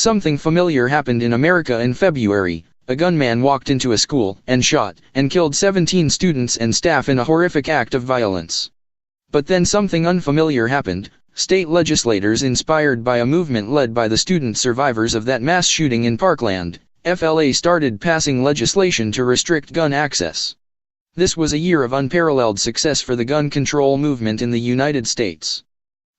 Something familiar happened in America in February. A gunman walked into a school and shot and killed 17 students and staff in a horrific act of violence. But then something unfamiliar happened. State legislators, inspired by a movement led by the student survivors of that mass shooting in Parkland, FLA, started passing legislation to restrict gun access. This was a year of unparalleled success for the gun control movement in the United States.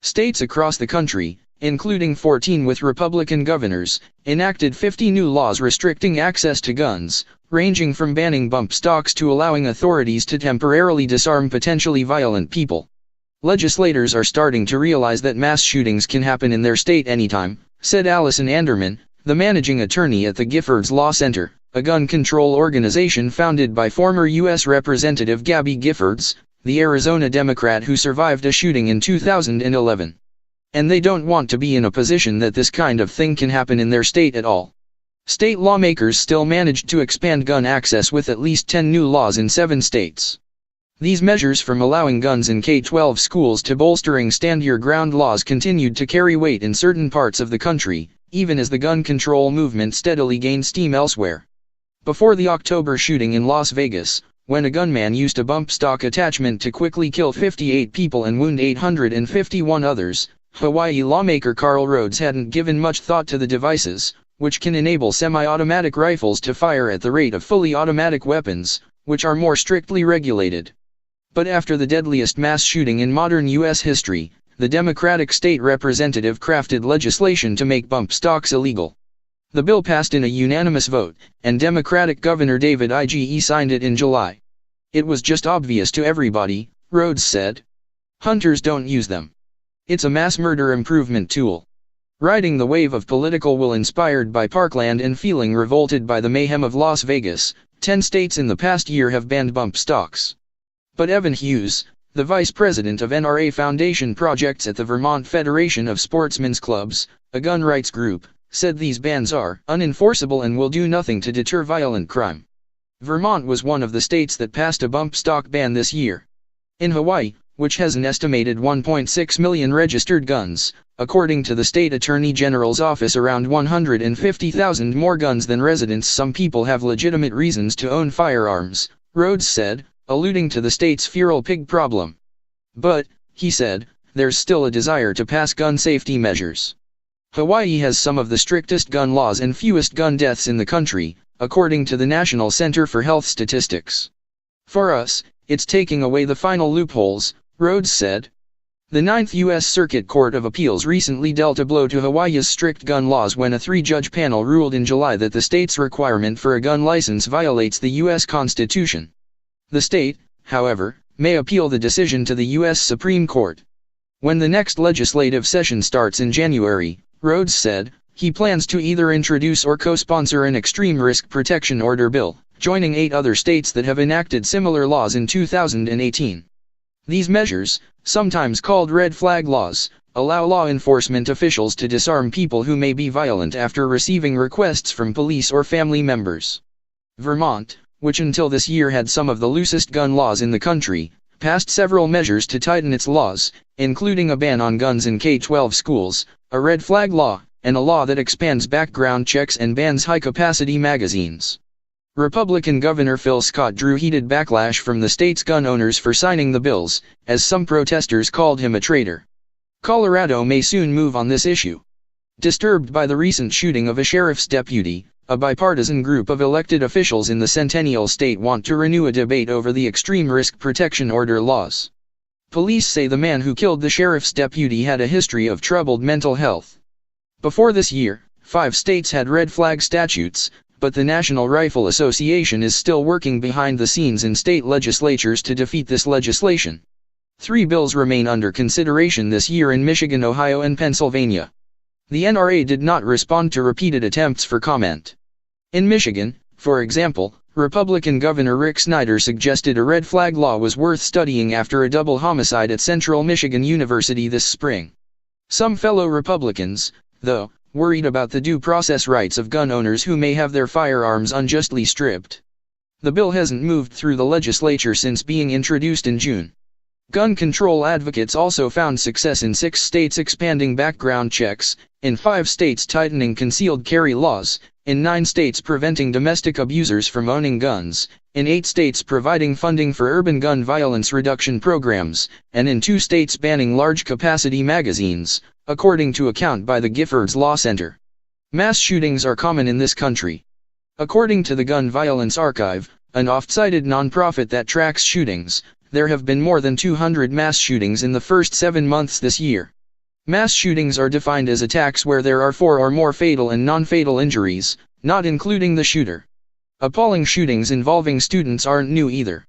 States across the country, including 14 with Republican governors, enacted 50 new laws restricting access to guns, ranging from banning bump stocks to allowing authorities to temporarily disarm potentially violent people. Legislators are starting to realize that mass shootings can happen in their state anytime, said Allison Anderman, the managing attorney at the Giffords Law Center, a gun control organization founded by former U.S. Representative Gabby Giffords, the Arizona Democrat who survived a shooting in 2011. And they don't want to be in a position that this kind of thing can happen in their state at all. State lawmakers still managed to expand gun access with at least 10 new laws in 7 states. These measures, from allowing guns in K-12 schools to bolstering stand-your-ground laws, continued to carry weight in certain parts of the country, even as the gun control movement steadily gained steam elsewhere. Before the October shooting in Las Vegas, when a gunman used a bump stock attachment to quickly kill 58 people and wound 851 others, Hawaii lawmaker Carl Rhodes hadn't given much thought to the devices, which can enable semi-automatic rifles to fire at the rate of fully automatic weapons, which are more strictly regulated. But after the deadliest mass shooting in modern U.S. history, the Democratic state representative crafted legislation to make bump stocks illegal. The bill passed in a unanimous vote, and Democratic Governor David Ige signed it in July. It was just obvious to everybody, Rhodes said. Hunters don't use them. It's a mass murder improvement tool. Riding the wave of political will inspired by Parkland and feeling revolted by the mayhem of Las Vegas, 10 states in the past year have banned bump stocks. But Evan Hughes, the vice president of NRA Foundation projects at the Vermont Federation of Sportsmen's Clubs, a gun rights group, said these bans are unenforceable and will do nothing to deter violent crime. Vermont was one of the states that passed a bump stock ban this year. In Hawaii, which has an estimated 1.6 million registered guns, according to the state attorney general's office, around 150,000 more guns than residents. Some people have legitimate reasons to own firearms, Rhodes said, alluding to the state's feral pig problem. But, he said, there's still a desire to pass gun safety measures. Hawaii has some of the strictest gun laws and fewest gun deaths in the country, according to the National Center for Health Statistics. For us, it's taking away the final loopholes, Rhodes said. The 9th U.S. Circuit Court of Appeals recently dealt a blow to Hawaii's strict gun laws when a 3-judge panel ruled in July that the state's requirement for a gun license violates the U.S. Constitution. The state, however, may appeal the decision to the U.S. Supreme Court. When the next legislative session starts in January, Rhodes said, he plans to either introduce or co-sponsor an extreme risk protection order bill, joining 8 other states that have enacted similar laws in 2018. These measures, sometimes called red flag laws, allow law enforcement officials to disarm people who may be violent after receiving requests from police or family members. Vermont, which until this year had some of the loosest gun laws in the country, passed several measures to tighten its laws, including a ban on guns in K-12 schools, a red flag law, and a law that expands background checks and bans high-capacity magazines. Republican Governor Phil Scott drew heated backlash from the state's gun owners for signing the bills, as some protesters called him a traitor. Colorado may soon move on this issue. Disturbed by the recent shooting of a sheriff's deputy, a bipartisan group of elected officials in the Centennial State want to renew a debate over the extreme risk protection order laws. Police say the man who killed the sheriff's deputy had a history of troubled mental health. Before this year, 5 states had red flag statutes, but the National Rifle Association is still working behind the scenes in state legislatures to defeat this legislation. 3 bills remain under consideration this year in Michigan, Ohio, and Pennsylvania. The NRA did not respond to repeated attempts for comment. In Michigan, for example, Republican Governor Rick Snyder suggested a red flag law was worth studying after a double homicide at Central Michigan University this spring. Some fellow Republicans, though, worried about the due process rights of gun owners who may have their firearms unjustly stripped. The bill hasn't moved through the legislature since being introduced in June. Gun control advocates also found success in 6 states expanding background checks, in 5 states tightening concealed carry laws, in 9 states preventing domestic abusers from owning guns, in 8 states providing funding for urban gun violence reduction programs, and in 2 states banning large-capacity magazines, according to a count by the Giffords Law Center. Mass shootings are common in this country. According to the Gun Violence Archive, an oft-cited nonprofit that tracks shootings, there have been more than 200 mass shootings in the first 7 months this year. Mass shootings are defined as attacks where there are 4 or more fatal and non-fatal injuries, not including the shooter. Appalling shootings involving students aren't new either.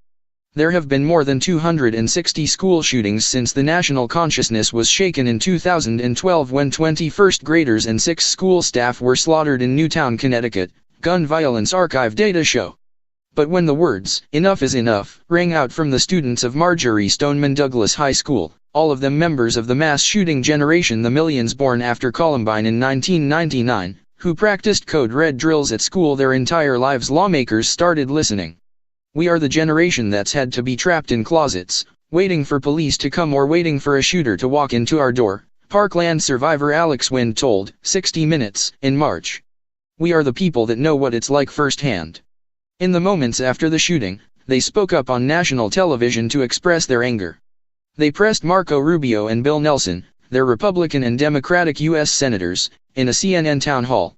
There have been more than 260 school shootings since the national consciousness was shaken in 2012 when 20 first graders and 6 school staff were slaughtered in Newtown, Connecticut, Gun Violence Archive data show. But when the words, "Enough is enough," rang out from the students of Marjorie Stoneman Douglas High School, all of them members of the mass shooting generation, the millions born after Columbine in 1999, who practiced code red drills at school their entire lives, lawmakers started listening. We are the generation that's had to be trapped in closets, waiting for police to come or waiting for a shooter to walk into our door, Parkland survivor Alex Wind told 60 Minutes in March. We are the people that know what it's like firsthand. In the moments after the shooting, they spoke up on national television to express their anger. They pressed Marco Rubio and Bill Nelson, their Republican and Democratic U.S. senators, in a CNN town hall.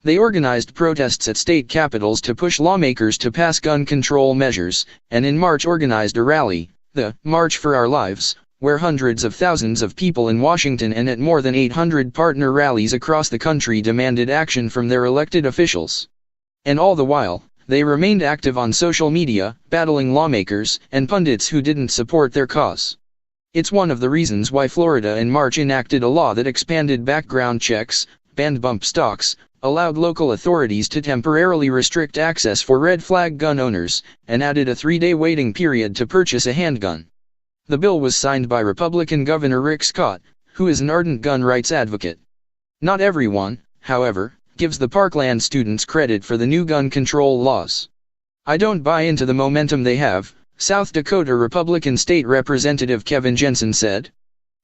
They organized protests at state capitals to push lawmakers to pass gun control measures, and in March organized a rally, the March for Our Lives, where hundreds of thousands of people in Washington and at more than 800 partner rallies across the country demanded action from their elected officials. And all the while, they remained active on social media, battling lawmakers and pundits who didn't support their cause. It's one of the reasons why Florida in March enacted a law that expanded background checks, banned bump stocks, allowed local authorities to temporarily restrict access for red flag gun owners, and added a 3-day waiting period to purchase a handgun. The bill was signed by Republican Governor Rick Scott, who is an ardent gun rights advocate. Not everyone, however, gives the Parkland students credit for the new gun control laws. I don't buy into the momentum they have, South Dakota Republican State Representative Kevin Jensen said.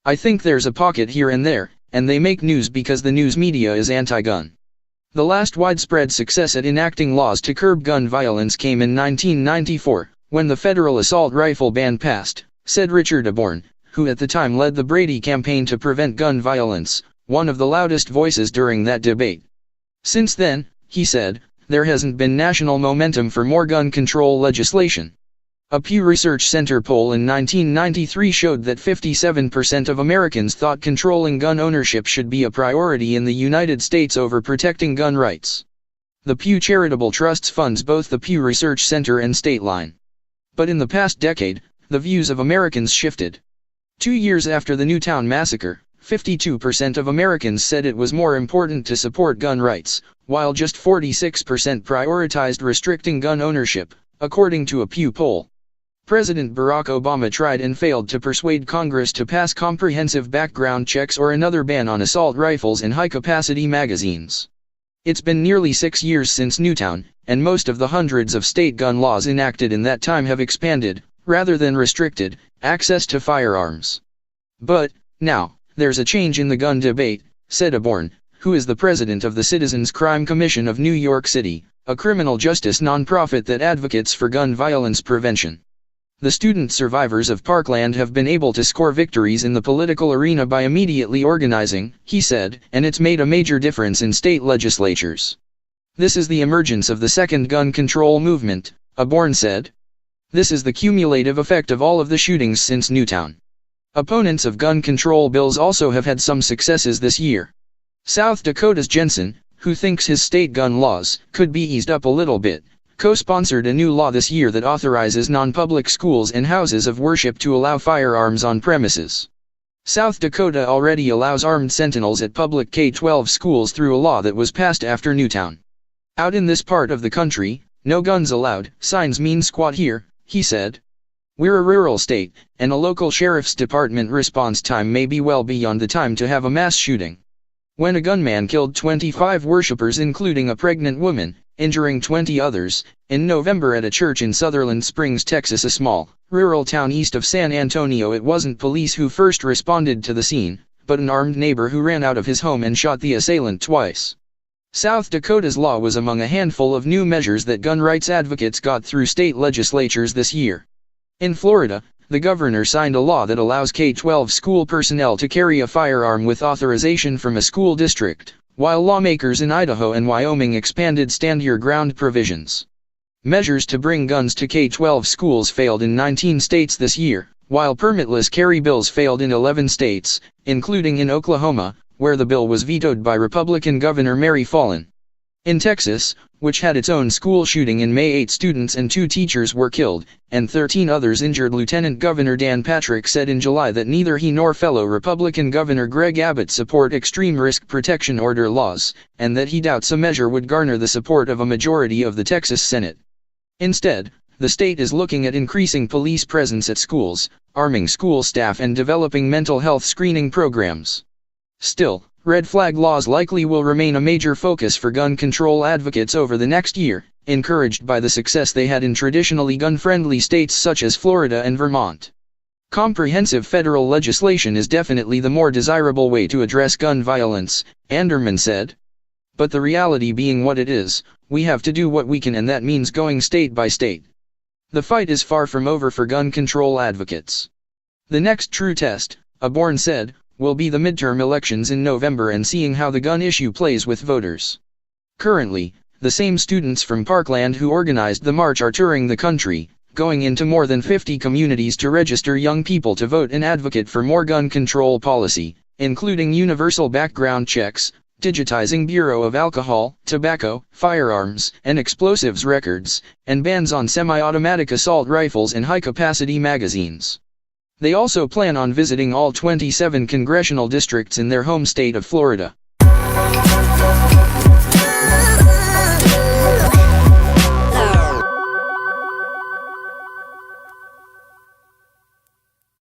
I think there's a pocket here and there, and they make news because the news media is anti-gun. The last widespread success at enacting laws to curb gun violence came in 1994, when the federal assault rifle ban passed, said Richard Aborn, who at the time led the Brady campaign to prevent gun violence, one of the loudest voices during that debate. Since then, he said, there hasn't been national momentum for more gun control legislation. A Pew Research Center poll in 1993 showed that 57% of Americans thought controlling gun ownership should be a priority in the United States over protecting gun rights. The Pew Charitable Trusts funds both the Pew Research Center and State Line. But in the past decade, the views of Americans shifted. 2 years after the Newtown massacre, 52% of Americans said it was more important to support gun rights, while just 46% prioritized restricting gun ownership, according to a Pew poll. President Barack Obama tried and failed to persuade Congress to pass comprehensive background checks or another ban on assault rifles and high-capacity magazines. It's been nearly 6 years since Newtown, and most of the hundreds of state gun laws enacted in that time have expanded, rather than restricted, access to firearms. But, now, there's a change in the gun debate, said Aborn, who is the president of the Citizens Crime Commission of New York City, a criminal justice nonprofit that advocates for gun violence prevention. The student survivors of Parkland have been able to score victories in the political arena by immediately organizing, he said, and it's made a major difference in state legislatures. This is the emergence of the second gun control movement, Aborn said. This is the cumulative effect of all of the shootings since Newtown. Opponents of gun control bills also have had some successes this year. South Dakota's Jensen, who thinks his state gun laws could be eased up a little bit, co-sponsored a new law this year that authorizes non-public schools and houses of worship to allow firearms on premises. South Dakota already allows armed sentinels at public K-12 schools through a law that was passed after Newtown. Out in this part of the country, no guns allowed signs mean squat here, he said. We're a rural state, and a local sheriff's department response time may be well beyond the time to have a mass shooting. when a gunman killed 25 worshippers including a pregnant woman, injuring 20 others, in November at a church in Sutherland Springs, Texas, a small, rural town east of San Antonio. It wasn't police who first responded to the scene, but an armed neighbor who ran out of his home and shot the assailant twice. South Dakota's law was among a handful of new measures that gun rights advocates got through state legislatures this year. In Florida, the governor signed a law that allows K-12 school personnel to carry a firearm with authorization from a school district, while lawmakers in Idaho and Wyoming expanded stand-your-ground provisions. Measures to bring guns to K-12 schools failed in 19 states this year, while permitless carry bills failed in 11 states, including in Oklahoma, where the bill was vetoed by Republican Governor Mary Fallin. In Texas, which had its own school shooting in May, 8 students and 2 teachers were killed, and 13 others injured. Lieutenant Governor Dan Patrick said in July that neither he nor fellow Republican Governor Greg Abbott support extreme risk protection order laws, and that he doubts a measure would garner the support of a majority of the Texas Senate. Instead, the state is looking at increasing police presence at schools, arming school staff, and developing mental health screening programs. Still, red flag laws likely will remain a major focus for gun control advocates over the next year, encouraged by the success they had in traditionally gun-friendly states such as Florida and Vermont. Comprehensive federal legislation is definitely the more desirable way to address gun violence, Anderman said. But the reality being what it is, we have to do what we can, and that means going state by state. The fight is far from over for gun control advocates. The next true test, Aborn said, will be the midterm elections in November and seeing how the gun issue plays with voters. Currently, the same students from Parkland who organized the march are touring the country, going into more than 50 communities to register young people to vote and advocate for more gun control policy, including universal background checks, digitizing Bureau of Alcohol, Tobacco, Firearms, and Explosives records, and bans on semi-automatic assault rifles and high-capacity magazines. They also plan on visiting all 27 congressional districts in their home state of Florida.